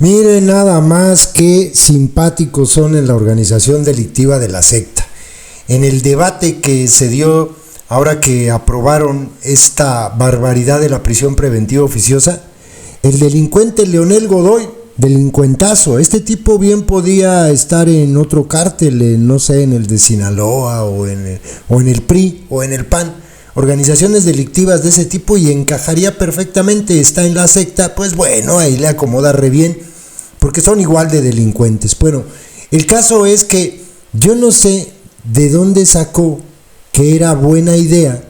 Miren nada más qué simpáticos son en la organización delictiva de la secta. En el debate que se dio ahora que aprobaron esta barbaridad de la prisión preventiva oficiosa, el delincuente Leonel Godoy, delincuentazo, este tipo bien podía estar en otro cártel, no sé, en el de Sinaloa o en el PRI o en el PAN, organizaciones delictivas de ese tipo, y encajaría perfectamente. Está en la secta, pues bueno, ahí le acomoda re bien, porque son igual de delincuentes. Bueno, el caso es que yo no sé de dónde sacó que era buena idea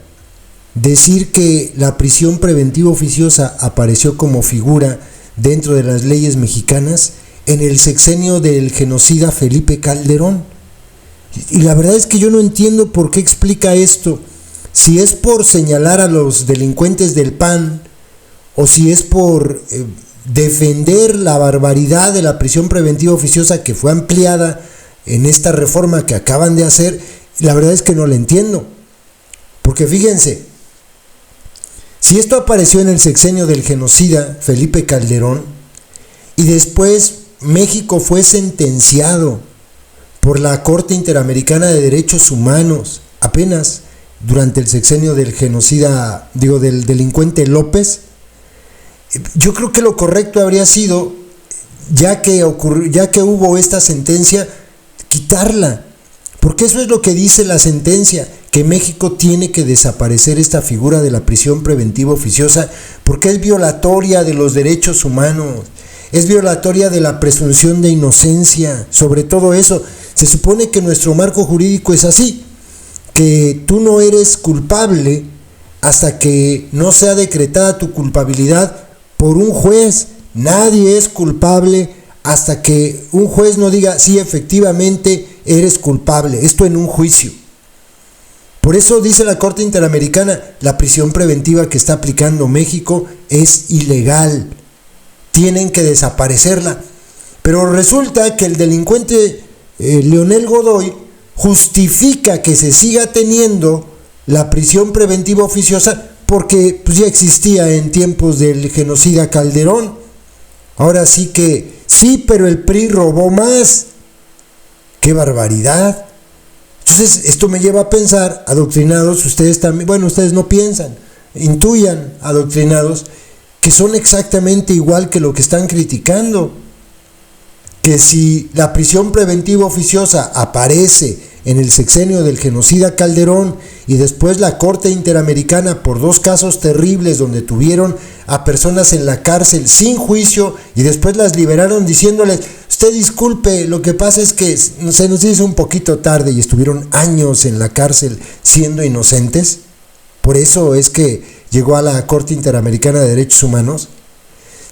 decir que la prisión preventiva oficiosa apareció como figura dentro de las leyes mexicanas en el sexenio del genocida Felipe Calderón. Y la verdad es que yo no entiendo por qué explica esto, si es por señalar a los delincuentes del PAN o si es por defender la barbaridad de la prisión preventiva oficiosa que fue ampliada en esta reforma que acaban de hacer. La verdad es que no la entiendo, porque fíjense, si esto apareció en el sexenio del genocida Felipe Calderón y después México fue sentenciado por la Corte Interamericana de Derechos Humanos apenas durante el sexenio del genocida, del delincuente López, yo creo que lo correcto habría sido, ya que hubo esta sentencia, quitarla, porque eso es lo que dice la sentencia, que México tiene que desaparecer esta figura de la prisión preventiva oficiosa, porque es violatoria de los derechos humanos, es violatoria de la presunción de inocencia. Sobre todo eso, se supone que nuestro marco jurídico es así, que tú no eres culpable hasta que no sea decretada tu culpabilidad por un juez. Nadie es culpable hasta que un juez no diga, sí, efectivamente eres culpable, esto en un juicio. Por eso dice la Corte Interamericana, la prisión preventiva que está aplicando México es ilegal, tienen que desaparecerla. Pero resulta que el delincuente Leonel Godoy justifica que se siga teniendo la prisión preventiva oficiosa porque pues, ya existía en tiempos del genocida Calderón. Ahora sí que sí, pero el PRI robó más. ¡Qué barbaridad! Entonces esto me lleva a pensar, adoctrinados, ustedes también, bueno, ustedes no piensan, intuyan, adoctrinados, que son exactamente igual que lo que están criticando. Que si la prisión preventiva oficiosa aparece en el sexenio del genocida Calderón y después la Corte Interamericana por dos casos terribles donde tuvieron a personas en la cárcel sin juicio y después las liberaron diciéndoles, usted disculpe, lo que pasa es que se nos hizo un poquito tarde, y estuvieron años en la cárcel siendo inocentes, por eso es que llegó a la Corte Interamericana de Derechos Humanos.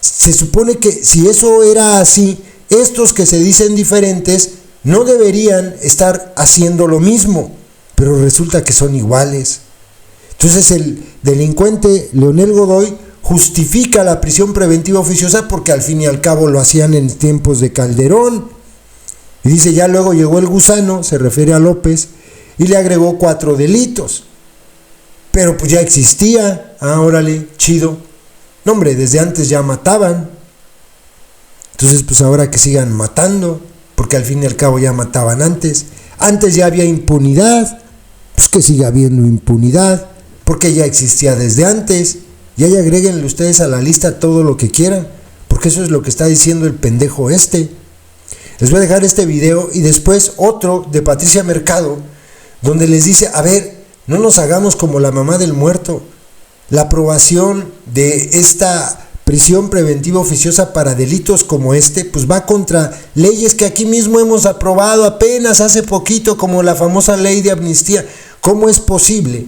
Se supone que si eso era así, estos que se dicen diferentes no deberían estar haciendo lo mismo, pero resulta que son iguales. Entonces el delincuente Leonel Godoy justifica la prisión preventiva oficiosa porque al fin y al cabo lo hacían en tiempos de Calderón. Y dice, ya luego llegó el gusano, se refiere a López, y le agregó 4 delitos. Pero pues ya existía, órale, chido. No hombre, desde antes ya mataban. Entonces pues ahora que sigan matando, porque al fin y al cabo ya mataban antes. Antes ya había impunidad, pues que siga habiendo impunidad, porque ya existía desde antes. Y ahí agréguenle ustedes a la lista todo lo que quieran, porque eso es lo que está diciendo el pendejo este. Les voy a dejar este video y después otro de Patricia Mercado, donde les dice, a ver, no nos hagamos como la mamá del muerto. La aprobación de esta prisión preventiva oficiosa para delitos como este, pues va contra leyes que aquí mismo hemos aprobado apenas hace poquito, como la famosa ley de amnistía. ¿Cómo es posible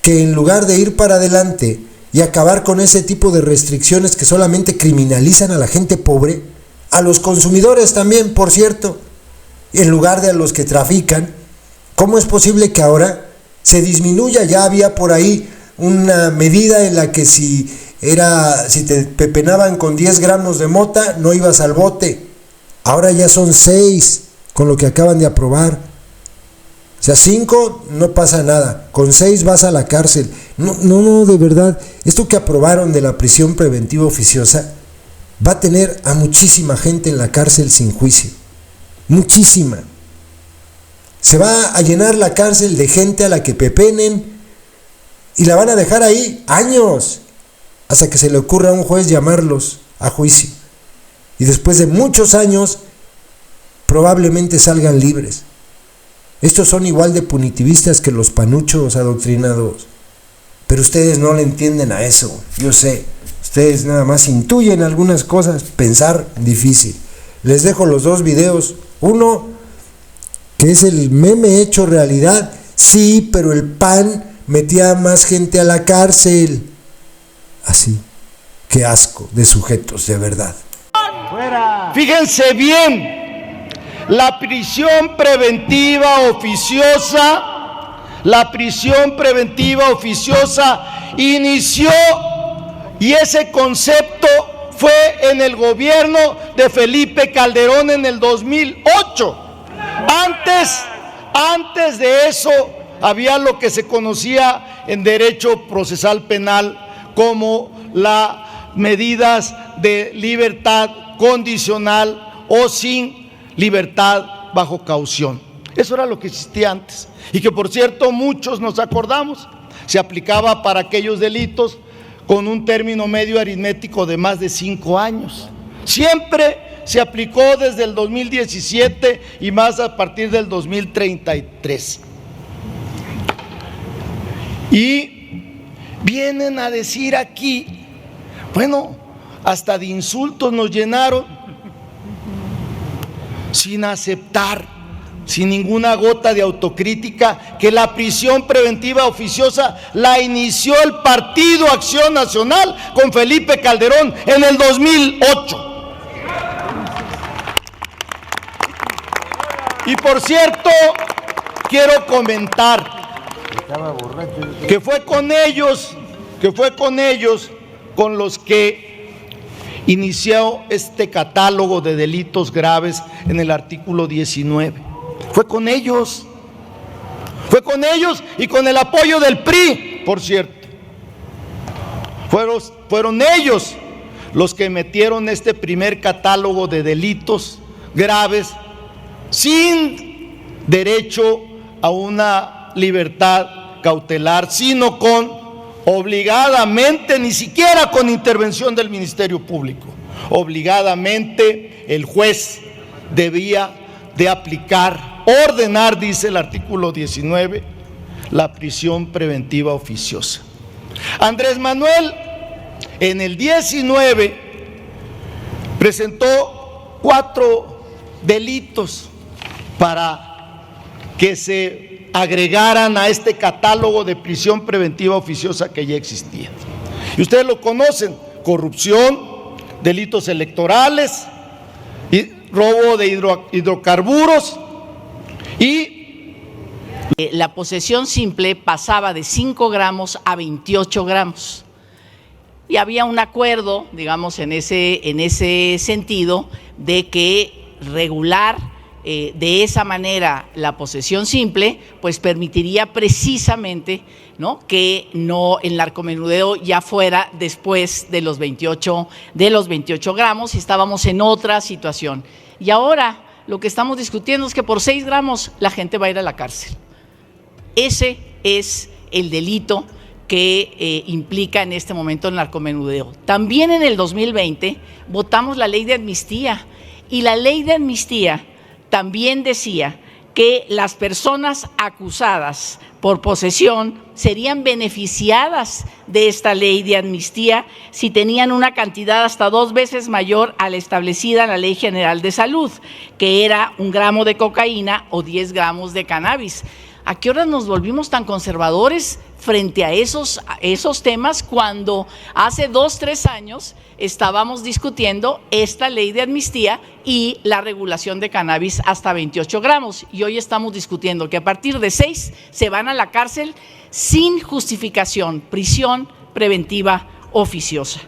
que en lugar de ir para adelante y acabar con ese tipo de restricciones que solamente criminalizan a la gente pobre, a los consumidores también, por cierto, en lugar de a los que trafican, cómo es posible que ahora se disminuya? Ya había por ahí una medida en la que si te pepenaban con 10 gramos de mota, no ibas al bote. Ahora ya son 6 con lo que acaban de aprobar. O sea, 5 no pasa nada, con 6 vas a la cárcel. No, de verdad, esto que aprobaron de la prisión preventiva oficiosa, va a tener a muchísima gente en la cárcel sin juicio. Muchísima. Se va a llenar la cárcel de gente a la que pepenen y la van a dejar ahí años, hasta que se le ocurra a un juez llamarlos a juicio. Y después de muchos años, probablemente salgan libres. Estos son igual de punitivistas que los panuchos adoctrinados. Pero ustedes no le entienden a eso, yo sé. Ustedes nada más intuyen algunas cosas, pensar difícil. Les dejo los dos videos. Uno, que es el meme hecho realidad. Sí, pero el PAN metía más gente a la cárcel. Así. Qué asco de sujetos, de verdad. Fíjense bien, la prisión preventiva oficiosa inició, y ese concepto fue en el gobierno de Felipe Calderón en el 2008. Antes de eso había lo que se conocía en derecho procesal penal como las medidas de libertad condicional o sin libertad bajo caución. Eso era lo que existía antes, y que por cierto muchos nos acordamos, se aplicaba para aquellos delitos con un término medio aritmético de más de 5 años. Siempre se aplicó desde el 2017 y más a partir del 2033. Y vienen a decir aquí, bueno, hasta de insultos nos llenaron, sin aceptar, sin ninguna gota de autocrítica, que la prisión preventiva oficiosa la inició el Partido Acción Nacional con Felipe Calderón en el 2008. Y por cierto, quiero comentar que fue con ellos con los que inició este catálogo de delitos graves en el artículo 19. Fue con ellos y con el apoyo del PRI, por cierto. Fueron ellos los que metieron este primer catálogo de delitos graves sin derecho a una libertad cautelar, sino obligadamente, ni siquiera con intervención del Ministerio Público, obligadamente el juez debía de ordenar, dice el artículo 19, la prisión preventiva oficiosa. Andrés Manuel en el 19 presentó 4 delitos para que se agregaran a este catálogo de prisión preventiva oficiosa que ya existía. Y ustedes lo conocen: corrupción, delitos electorales, y robo de hidrocarburos y la posesión simple pasaba de 5 gramos a 28 gramos. Y había un acuerdo, digamos, en ese sentido, de que regular de esa manera la posesión simple, pues permitiría precisamente, ¿no?, que el narcomenudeo ya fuera después de los 28 gramos, y estábamos en otra situación. Y ahora lo que estamos discutiendo es que por 6 gramos la gente va a ir a la cárcel. Ese es el delito que implica en este momento el narcomenudeo. También en el 2020 votamos la ley de amnistía, y la ley de amnistía también decía que las personas acusadas por posesión serían beneficiadas de esta ley de amnistía si tenían una cantidad hasta 2 veces mayor a la establecida en la Ley General de Salud, que era 1 gramo de cocaína o 10 gramos de cannabis. ¿A qué hora nos volvimos tan conservadores frente a esos temas, cuando hace 2-3 años estábamos discutiendo esta ley de amnistía y la regulación de cannabis hasta 28 gramos? Y hoy estamos discutiendo que a partir de 6 se van a la cárcel sin justificación, prisión preventiva oficiosa.